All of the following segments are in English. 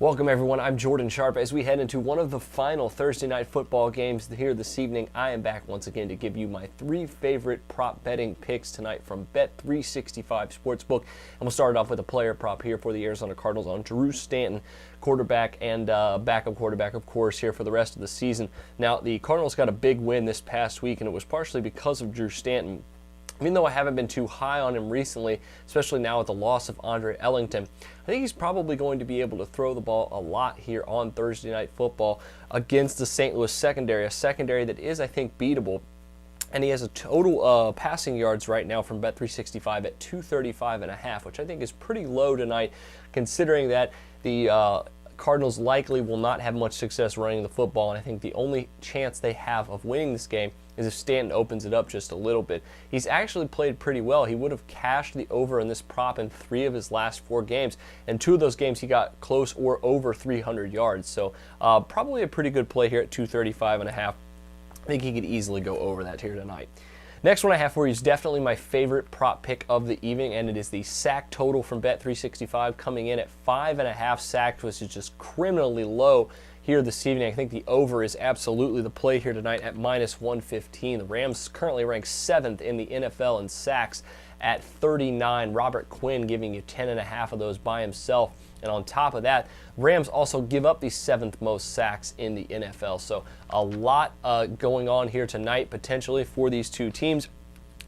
Welcome everyone, I'm Jordan Sharp. As we head into one of the final Thursday night football games here this evening, I am back once again to give you my 3 favorite prop betting picks tonight from Bet365 Sportsbook. And we'll start off with a player prop here for the Arizona Cardinals on Drew Stanton, quarterback and backup quarterback, of course, here for the rest of the season. Now, the Cardinals got a big win this past week, and it was partially because of Drew Stanton. Even though I haven't been too high on him recently, especially now with the loss of Andre Ellington, I think he's probably going to be able to throw the ball a lot here on Thursday Night Football against the St. Louis secondary, a secondary that is, I think, beatable. And he has a total passing yards right now from Bet365 at 235.5, which I think is pretty low tonight, considering that the Cardinals likely will not have much success running the football, and I think the only chance they have of winning this game is if Stanton opens it up just a little bit. He's actually played pretty well. He would have cashed the over in this prop in 3 of his last 4 games, and 2 of those games he got close or over 300 yards. So probably a pretty good play here at 235.5. I think he could easily go over that here tonight. Next one I have for you is definitely my favorite prop pick of the evening, and it is the sack total from Bet365 coming in at 5.5 sacks, which is just criminally low here this evening. I think the over is absolutely the play here tonight at -115. The Rams currently rank 7th in the NFL in sacks at 39. Robert Quinn giving you 10.5 of those by himself. And on top of that, Rams also give up the 7th most sacks in the NFL. So a lot going on here tonight potentially for these two teams.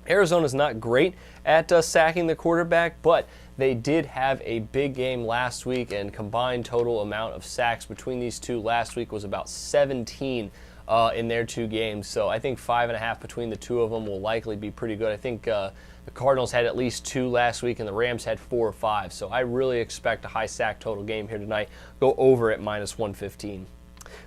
Arizona's not great at sacking the quarterback, but they did have a big game last week, and combined total amount of sacks between these two last week was about 17 in their 2 games. So I think 5.5 between the 2 of them will likely be pretty good. I think the Cardinals had at least 2 last week, and the Rams had 4 or 5. So I really expect a high sack total game here tonight. Go over at -115.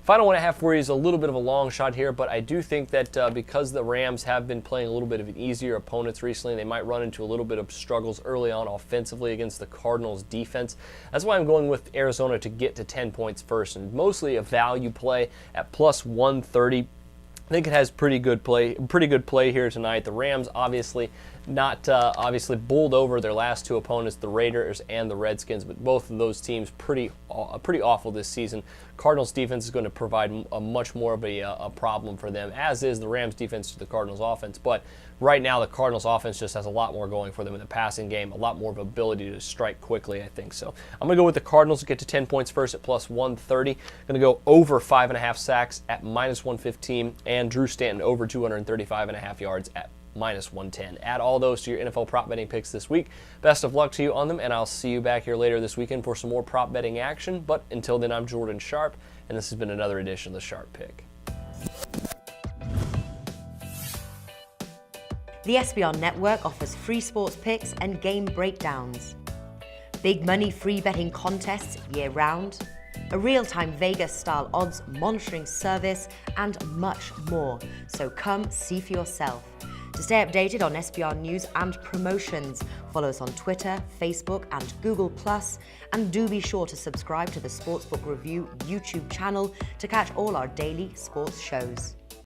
Final one I have for you is a little bit of a long shot here, but I do think that because the Rams have been playing a little bit of an easier opponents recently, they might run into a little bit of struggles early on offensively against the Cardinals defense. That's why I'm going with Arizona to get to 10 points first, and mostly a value play at +130. I think it has pretty good play here tonight. The Rams obviously bowled over their last 2 opponents, the Raiders and the Redskins, but both of those teams pretty awful this season. Cardinals defense is going to provide a much more of a problem for them, as is the Rams defense to the Cardinals offense. But right now the Cardinals offense just has a lot more going for them in the passing game, a lot more of ability to strike quickly, I think. So I'm going to go with the Cardinals to get to 10 points first at +130. Going to go over 5.5 sacks at -115, and Drew Stanton over 235.5 yards at -110. Add all those to your NFL prop betting picks this week. Best of luck to you on them, and I'll see you back here later this weekend for some more prop betting action. But until then, I'm Jordan Sharp, and this has been another edition of the Sharp Pick. The SBR Network offers free sports picks and game breakdowns, big money free betting contests year-round, a real-time Vegas-style odds monitoring service, and much more. So come see for yourself. To stay updated on SBR news and promotions, follow us on Twitter, Facebook, and Google+, and do be sure to subscribe to the Sportsbook Review YouTube channel to catch all our daily sports shows.